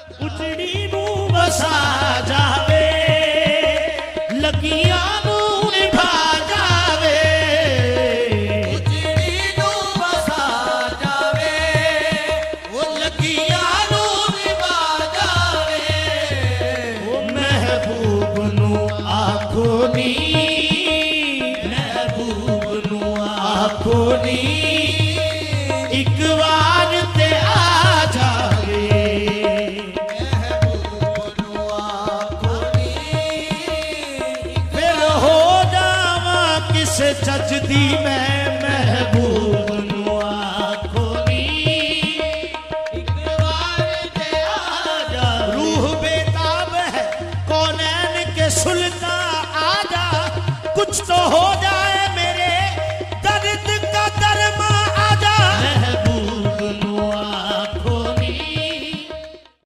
उजड़ी नू वसा जावे लगिया नू निभा जावे उजड़ी नू वसा जावे वो लगिया नू निभा जावे ओ महबूब नू आखो नी महबूब नू आखो नी एक बार ते आ जावे महबूब नू आखो नी फिर हो जावा किस जजदी मैं महबूब नू आखो नी एक बार ते आ जा रूह बेताब है कौनैन के सुल्तान आजा कुछ तो हो जा